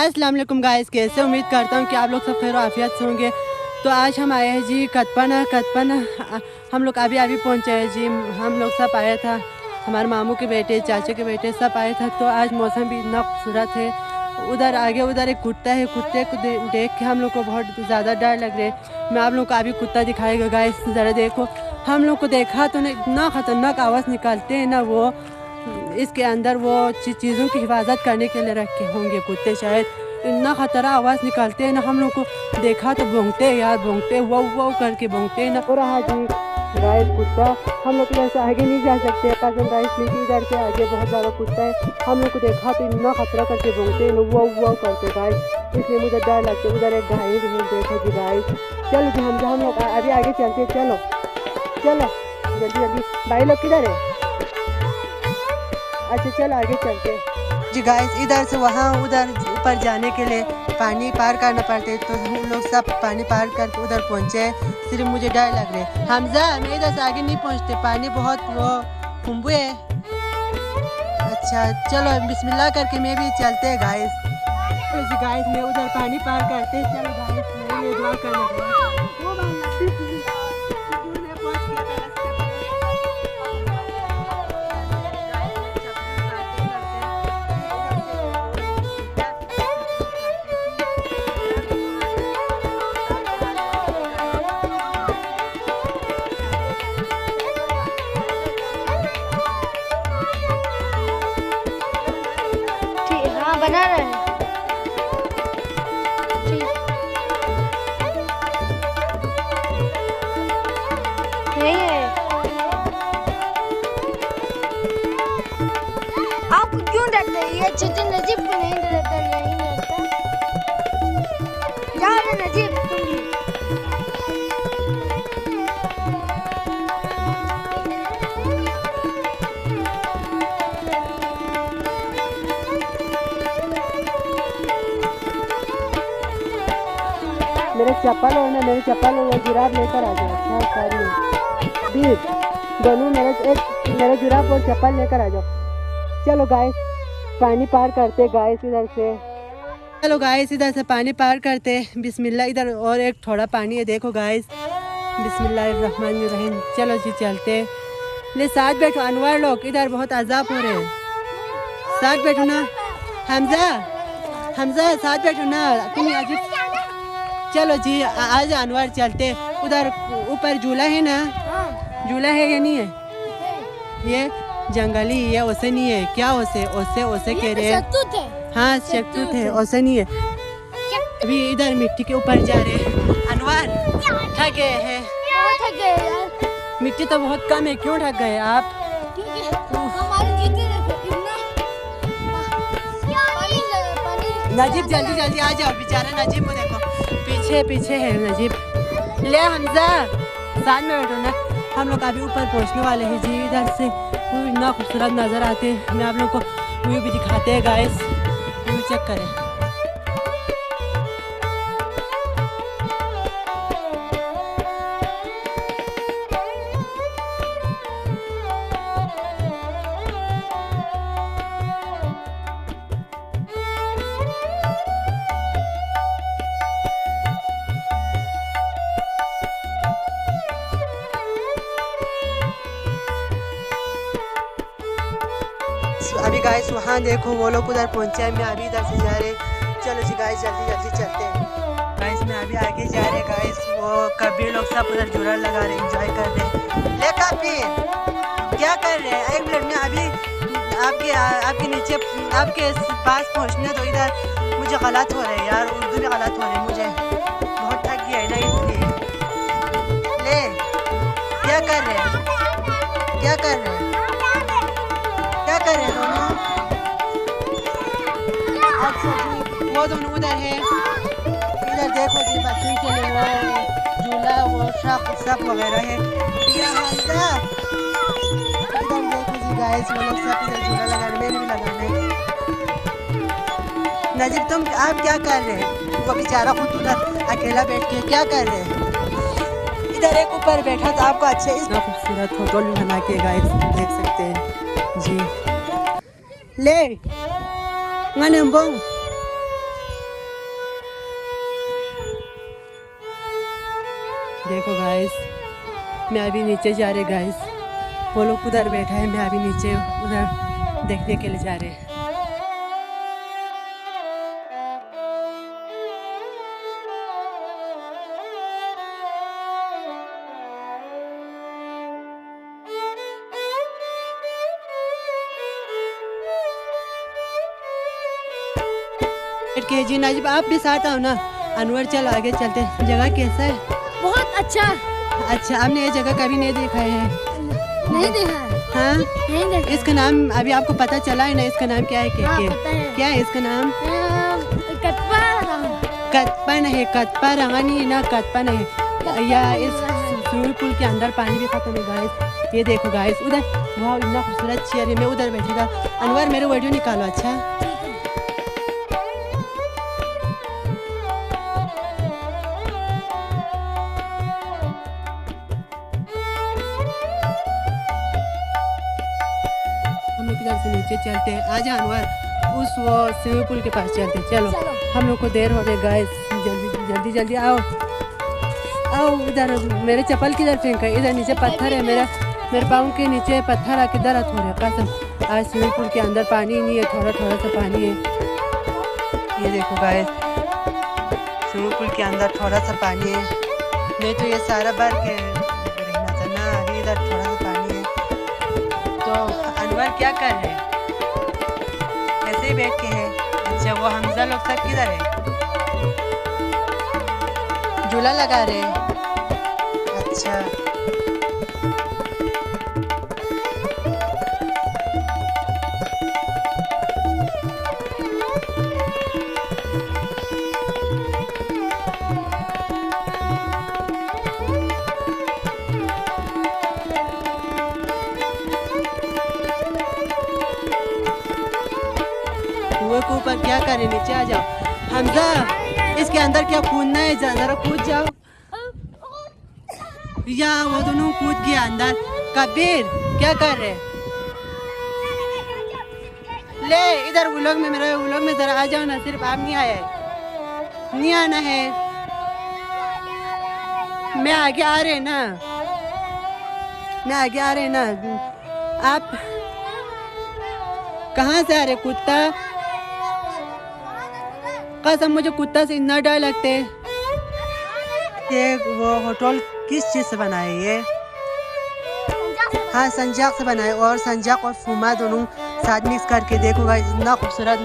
अस्सलाम वालेकुम गाइस, कैसे उम्मीद करता हूँ कि आप लोग सब खैर आफियत से होंगे। तो आज हम आए हैं जी कतपन हम लोग अभी पहुँचे हैं जी। हम लोग सब आया था, हमारे मामू के बेटे, चाचे के बेटे सब आए थे। तो आज मौसम भी इतना खूबसूरत है। उधर आगे उधर एक कुत्ता है, कुत्ते को देख के हम लोग को बहुत ज़्यादा डर लग रहा है। मैं आप लोग को अभी कुत्ता दिखाएगा गाइस, ज़रा देखो। हम लोग को देखा तो इतना ख़तरनाक आवाज़ निकालते हैं ना, वो इसके अंदर वो चीज़ों की हिफाजत करने के लिए रखे होंगे कुत्ते शायद। इतना ख़तरा आवाज़ निकालते हैं ना, हम लोग को देखा तो भौंकते हैं यार, भौंकते वो करके भौंकते हैं ना। और हाँ जी गाइस, कुत्ता हम लोग इधर से आगे नहीं जा सकते कसम गाइस, क्योंकि इधर से आगे बहुत ज़्यादा कुत्ता है। हम लोग को देखा तो इतना खतरा करके भौंकते हैं ना, वो करते गाइस, इसलिए मुझे डर लगता है। उधर एक गाय भी देखो जी गाइस। चलो जी हम लोग अभी आगे चलते हैं। चलो चलो जल्दी जल्दी। भाई लोग किधर है? अच्छा चलो आगे चलते हैं जी गाइस। इधर से वहाँ उधर ऊपर जाने के लिए पानी पार करना पड़ता है, तो हम लोग सब पानी पार करके उधर पहुँचे। सिर्फ मुझे डर लग रहा है। हमजा मैं इधर से आगे नहीं पहुँचते, पानी बहुत वो खुम्बू है। अच्छा चलो बिस्मिल्लाह करके मैं भी चलते हैं गाइस। तो जी गाइस मैं उधर पानी पार करते हैं। चलो गाइस मैं ये दुआ करना बना रहे हैं। नहीं है। आप क्यों डरते हैं? ये छोटे नजीब को नहीं डरता, नहीं डरता। जा रहे नजीब तुम भी। मेरे चप्पल हो ना, मेरे चप्पल और जुराब लेकर आ जाओ। अच्छा सारी बीस दोनों मेरे जुराब और चप्पल लेकर आ जाओ। चलो गाइस पानी पार करते गाइस इधर से। चलो गाइस इधर से पानी पार करते बिस्मिल्लाह। इधर और एक थोड़ा पानी है, देखो गाइस, बिस्मिल्लाहिर्रहमानिर्रहीम। चलो जी चलते। ले साथ बैठो अनवर लोग, इधर बहुत अजाब हो रहे हैं। साथ बैठो ना हमजा साथ बैठो ना, तुम अजीब। चलो जी आज अनवर चलते। उधर ऊपर झूला है ना, झूला है या नहीं है? ये जंगली है, ओसे नहीं है क्या? ओसे कह रहे हैं। हाँ शक्तूत है, ओसे नहीं है। अभी इधर मिट्टी के ऊपर जा रहे हैं। अनवर थक गए हैं? मिट्टी तो बहुत कम है, क्यों थक गए आप? नजीब जल्दी जल्दी आ जाओ, बेचारा नजीब को देखो पीछे है नजीब। ले हमजा साथ में बैठो ना। हम लोग अभी ऊपर पहुंचने वाले हैं जी। इधर से व्यू इतना खूबसूरत नज़र आते हैं, मैं आप लोग को व्यू भी दिखाते हैं गाइस, व्यू चेक करें। अभी गाइस वहाँ देखो वो लोग उधर पहुँचे हैं, मैं अभी इधर से जा रहे। चलो जी गाइस जल्दी जल्दी चलते हैं गाइस। मैं अभी आगे जा रहे गाइस। वो कबीर लोग सब उधर जुड़ा लगा रहे, एंजॉय कर रहे। ले कबीर क्या कर रहे हैं? एक मिनट में अभी आपके नीचे आपके पास पहुँचने दो। इधर मुझे गलत हो रहा है यार, उर्दू में गलत हो रही है, मुझे बहुत थक गया है ना इसलिए। ले क्या कर रहे हैं? क्या कर रहे हैं? क्या कर रहे हैं दोनों? अच्छा जी वो दोनों उधर है। इधर देखो जी बच्चों के लिए वो झूला, वो सब वगैरह है। इधर देखो जी गाइस, वो लोग सब इधर झूला लगा रहे, मैंने भी लगाना है। नजीब तुम आप क्या कर रहे हैं? वो बेचारा खुद उधर अकेला बैठ के क्या कर रहे हैं? इधर एक ऊपर बैठा था, आपको अच्छे इतना खूबसूरत फोटो भी बना के गाइस देख सकते हैं जी। ले ngane mbong देखो गाइस, मैं अभी नीचे जा रहे गाइस, वो लोग उधर बैठा है, मैं अभी नीचे उधर देखने के लिए जा रहे हैं। के जी नाजिब आप भी साथ आओ ना। अनवर चल आगे चलते हैं। जगह कैसा है? बहुत अच्छा। अच्छा, आपने ये जगह कभी नहीं देखा है? नहीं देखा है। हाँ, नहीं देखा। इसका नाम अभी आपको पता चला है ना? इसका नाम क्या है? हाँ, पता है। क्या है इसका नाम? कटपा। कतपन है, कतपा रंगानी है ना, कतपन है। या इस स्विमिंग पूल के अंदर पानी भी खत्म है गाइस। ये देखो गाइस, उधर वाह इतना खूबसूरत चेयर है। मैं उधर बैठेगा। अनवर मेरे वीडियो निकालो। अच्छा, हम लोग इधर से नीचे चलते हैं। आजा अनवर, उस वो स्विमिंग पूल के पास चलते हैं। चलो, हम लोग को देर हो रही गाइस, जल्दी जल्दी जल्दी आओ आओ। इधर मेरे चप्पल किधर फेंका है? इधर नीचे पत्थर है, मेरे पाँव के नीचे पत्थर आके दर थोड़े कसम। आज स्विमिंग पूल के अंदर पानी ही नहीं है, थोड़ा थोड़ा सा पानी है। ये देखो गाइस, स्विमिंग पूल के अंदर थोड़ा सा पानी है। नहीं तो ये सारा भर के रहना था ना। अभी इधर थोड़ा सा पानी है। तो अनवर क्या कर रहे हैं? ऐसे ही बैठ के है। अच्छा, वो हमजा लोग सब किधर है? झूला लगा रहे हैं। अच्छा, कुएं के ऊपर क्या करे? नीचे आ जाओ। हमजा, इसके अंदर क्या कूदना है? जरा कूद जाओ। या वो दोनों कूद गया अंदर। कबीर क्या कर रहे? ले इधर व्लॉग में, मेरे व्लॉग में जरा आ जाओ ना। सिर्फ आप नहीं आए, नहीं आना है। मैं आगे आ रहे ना, मैं आगे आ रहे ना। आप कहाँ से आ रहे? कुत्ता, कसम मुझे कुत्ता से इतना डर लगता है। ये वो होटल किस चीज़ से बना है? ये हाँ, संजाक से बना है। और संजाक और फूमा दोनों साथ मिक्स करके देखो गाइस, इतना खूबसूरत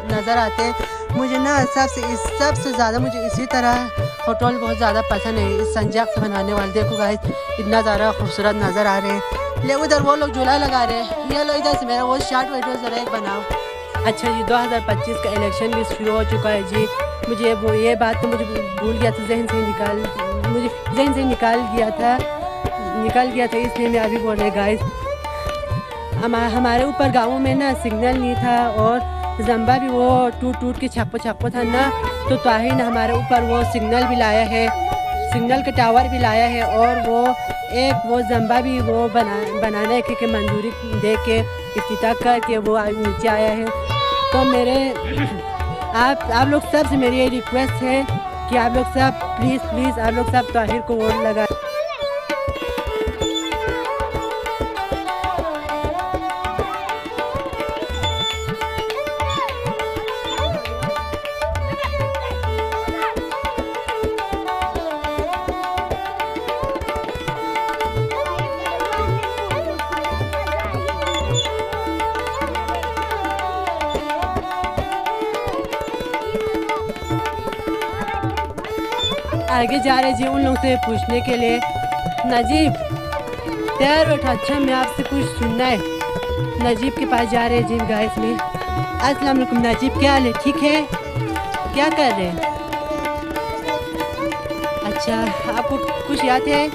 नज़र आते हैं। मुझे ना सबसे ज़्यादा मुझे इसी तरह होटल बहुत ज़्यादा पसंद है। इस संजाक से बनाने वाले देखो गाइस, इतना ज़्यादा खूबसूरत नज़र आ रहे हैं। ले उधर वो लोग झूला लगा रहे हैं। ये लो इधर से मेरा वो शार्ट वीडियो ज़रा एक बनाओ। अच्छा जी, 2025 का इलेक्शन भी शुरू हो चुका है जी। मुझे वो ये बात तो मुझे भूल गया था, जहन से निकाल गया था, इसलिए मैं अभी बोल रहे गाइस। हमारे ऊपर गाँव में ना सिग्नल नहीं था और जम्बा भी वो टूट के छप्पो था ना। तो ताहिर ने हमारे ऊपर वो सिग्नल भी लाया है, सिग्नल का टावर भी लाया है। और वो जम्बा भी वो बनाने की मंजूरी दे के इफ्तिताह करके वो नीचे आया है। तो मेरे आप लोग सब से मेरी ये रिक्वेस्ट है कि आप लोग सब प्लीज़ आप लोग सब ताहिर को वोट लगा। आगे जा रहे जी उन लोग से पूछने के लिए। नजीब तैयार बैठा। अच्छा, मैं आपसे कुछ सुनना है। नजीब के पास जा रहे हैं जी गाइस में। अस्सलाम वालेकुम नजीब, क्या हाल है? ठीक है? क्या कर रहे हैं? अच्छा, आपको कुछ याद है?